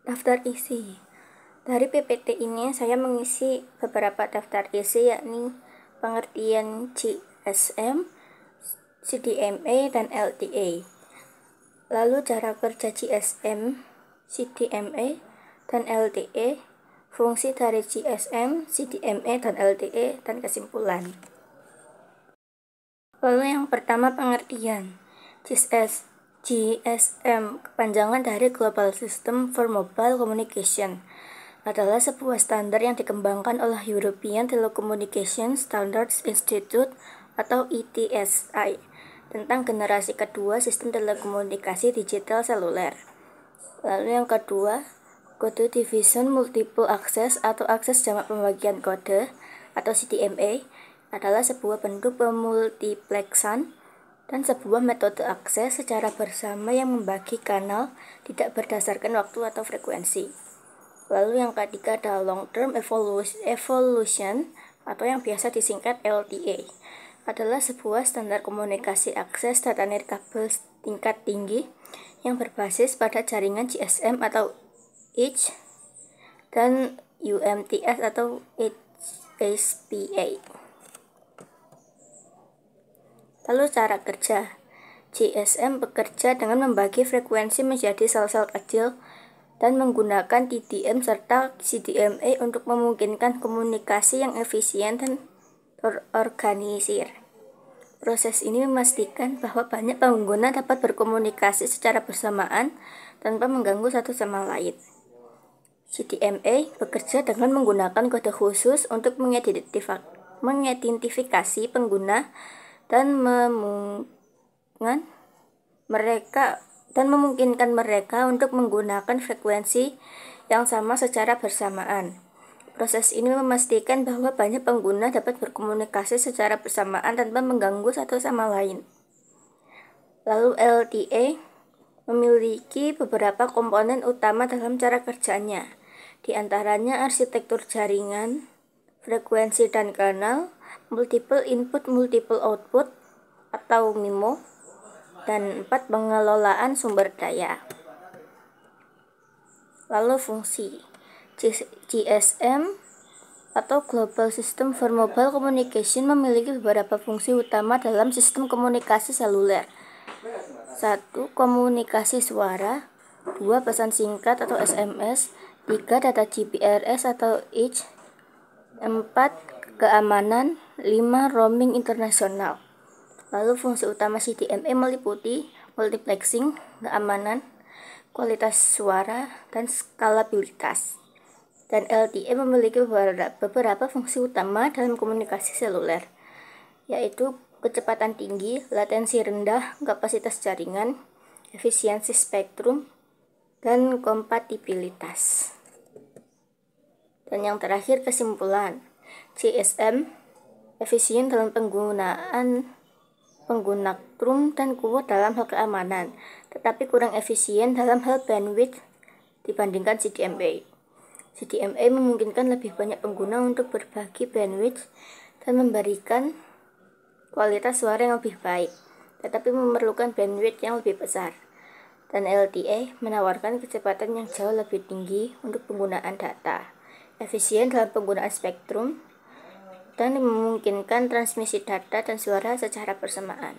Daftar isi. Dari PPT ini saya mengisi beberapa daftar isi, yakni pengertian GSM, CDMA, dan LDA. Lalu cara kerja GSM, CDMA, dan LDA, fungsi dari GSM, CDMA, dan LDA, dan kesimpulan. Lalu yang pertama pengertian. GSM, kepanjangan dari Global System for Mobile Communication, adalah sebuah standar yang dikembangkan oleh European Telecommunication Standards Institute atau ETSI tentang generasi kedua sistem telekomunikasi digital seluler. Lalu yang kedua, kode division multiple access atau akses jamak pembagian kode atau CDMA adalah sebuah bentuk pemultiplexan dan sebuah metode akses secara bersama yang membagi kanal tidak berdasarkan waktu atau frekuensi. Lalu yang ketiga ada long term evolution atau yang biasa disingkat LTA, adalah sebuah standar komunikasi akses data nirkabel tingkat tinggi yang berbasis pada jaringan GSM atau EDGE dan UMTS atau HSPA. Lalu cara kerja. GSM bekerja dengan membagi frekuensi menjadi sel-sel kecil dan menggunakan TDM serta CDMA untuk memungkinkan komunikasi yang efisien dan terorganisir. Proses ini memastikan bahwa banyak pengguna dapat berkomunikasi secara bersamaan tanpa mengganggu satu sama lain. CDMA bekerja dengan menggunakan kode khusus untuk mengidentifikasi pengguna dan memungkinkan mereka untuk menggunakan frekuensi yang sama secara bersamaan. Proses ini memastikan bahwa banyak pengguna dapat berkomunikasi secara bersamaan tanpa mengganggu satu sama lain. Lalu LTA memiliki beberapa komponen utama dalam cara kerjanya, di antaranya arsitektur jaringan, frekuensi dan kanal, multiple input multiple output atau MIMO, dan 4 pengelolaan sumber daya. Lalu fungsi. GSM atau Global System for Mobile Communication memiliki beberapa fungsi utama dalam sistem komunikasi seluler. 1. Komunikasi suara. 2. Pesan singkat atau SMS. 3. Data GPRS atau EDGE. 4. Keamanan. 5. Roaming internasional. Lalu fungsi utama CDMA meliputi multiplexing, keamanan, kualitas suara, dan skalabilitas. Dan LTE memiliki beberapa fungsi utama dalam komunikasi seluler, yaitu kecepatan tinggi, latensi rendah, kapasitas jaringan, efisiensi spektrum, dan kompatibilitas. Dan yang terakhir kesimpulan. GSM efisien dalam penggunaan spektrum dan kuat dalam hal keamanan, tetapi kurang efisien dalam hal bandwidth dibandingkan CDMA. CDMA memungkinkan lebih banyak pengguna untuk berbagi bandwidth dan memberikan kualitas suara yang lebih baik, tetapi memerlukan bandwidth yang lebih besar. Dan LTE menawarkan kecepatan yang jauh lebih tinggi untuk penggunaan data, efisien dalam penggunaan spektrum, dan memungkinkan transmisi data dan suara secara bersamaan.